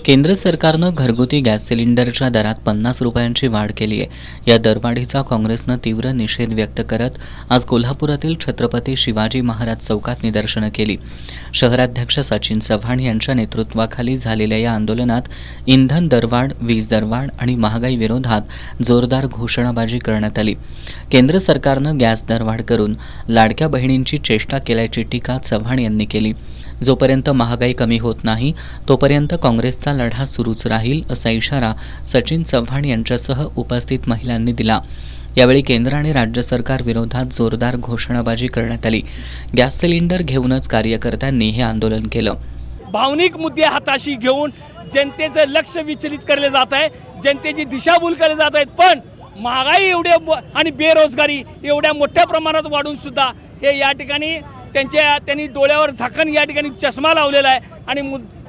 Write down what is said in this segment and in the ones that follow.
केंद्र सरकारनं घरगुती गॅस सिलेंडरच्या दरात 50 रुपयांची वाढ केली आहे. या दरवाढीचा काँग्रेसनं तीव्र निषेध व्यक्त करत आज कोल्हापुरातील छत्रपती शिवाजी महाराज चौकात निदर्शनं केली. शहराध्यक्ष सचिन चव्हाण यांच्या नेतृत्वाखाली झालेल्या या आंदोलनात इंधन दरवाढ, वीज दरवाढ आणि महागाई विरोधात जोरदार घोषणाबाजी करण्यात आली. केंद्र सरकारनं गॅस दरवाढ करून लाडक्या बहिणींची चेष्टा केल्याची टीका चव्हाण यांनी केली. जोपर्यंत महागाई कमी होत नाही तोपर्यंत काँग्रेसचा लढा सुरूच राहील असा इशारा सचिन चव्हाण यांच्यासह उपस्थित महिलांनी दिला. यावेळी केंद्र आणि राज्य सरकार विरोधात जोरदार घोषणाबाजी करण्यात आली. गॅस सिलेंडर घेऊनच कार्यकर्त्यांनी हे आंदोलन केलं. भावनिक मुद्दे हाताशी घेऊन जनतेचं लक्ष विचलित केले जात आहे, जनतेची दिशाभूल केली जात आहेत. पण महागाई आणि बेरोजगारी एवढ्या मोठ्या प्रमाणात वाढून सुद्धा हे या ठिकाणी त्यांनी डोळ्यावर झाकण या ठिकाणी चष्मा लावलेला आहे. आणि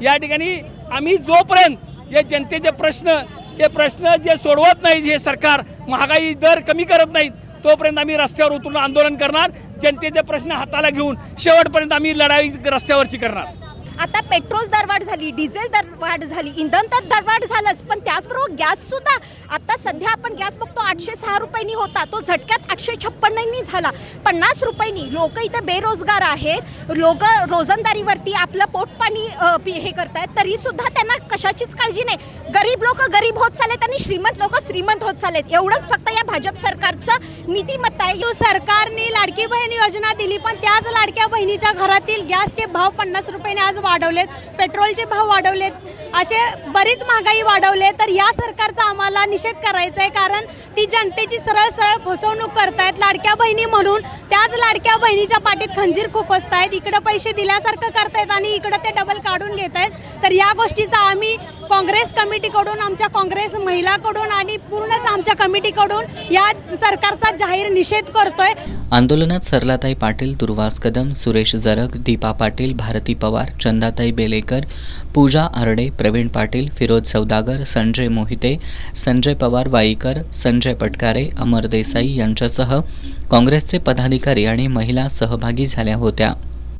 या ठिकाणी आम्ही जोपर्यंत हे जनतेचे प्रश्न जे सोडवत नाहीत, हे सरकार महागाई दर कमी करत नाहीत, तोपर्यंत आम्ही रस्त्यावर उतरून आंदोलन करणार. जनतेचे प्रश्न हाताला घेऊन शेवटपर्यंत आम्ही लढाई रस्त्यावरची करणार. आता पेट्रोल दरवाढ झाली, डिझेल दरवाढ झाली, इंधन तर दरवाढ झालंच, पण त्याचबरोबर गॅस सुद्धा आता सध्या आपण गॅस बघतो 806 रुपयांनी होता, तो झटक्यात 856 झाला, 50 रुपयांनी. लोक इथे बेरोजगार आहेत, लोक रोजंदारीवरती आपलं पोटपाणी हे करतायत, तरी सुद्धा त्यांना कशाचीच काळजी नाही. गरीब लोक गरीब होत चाललेत आणि श्रीमंत लोक श्रीमंत होत चाललेत. एवढंच फक्त या भाजप सरकारचं नीतिमत्ता आहे. सरकारने लाडकी बहीण योजना दिली, पण त्याच लाडक्या बहिणीच्या घरातील गॅसचे भाव 50 रुपयाने आज वाढवलेत, पेट्रोलचे भाव वाढवलेत, असे बरीच महागाई वाढवले. तर या सरकारचा आम्हाला निषेध करायचा आहे, कारण ती जनतेची सरळ फसवणूक करतायत. लाडक्या बहिणी म्हणून त्याच लाडक्या बहिणीच्या पाठीत खंजीर खुपसतायत, इकडे पैसे दिल्यासारखं करतायत आणि इकडे ते डबल काढून घेत आहेत. तर या गोष्टीचा आम्ही काँग्रेस कमिटीकडून, आमच्या काँग्रेस महिलाकडून आणि पूर्णच आमच्या कमिटीकडून या सरकारचा जाहीर निषेध करतोय. आंदोलनात सरलाताई पाटील, दुर्वास कदम, सुरेश जरग, दीपा पाटील, भारती पवार, चंदाताई बेलेकर, पूजा आरडे, प्रवीण पाटील, फिरोज सौदागर, संजय मोहिते, संजय पवार वाईकर, संजय पटकारे, अमर देसाई यांच्यासह काँग्रेसचे पदाधिकारी आणि महिला सहभागी झाल्या होत्या.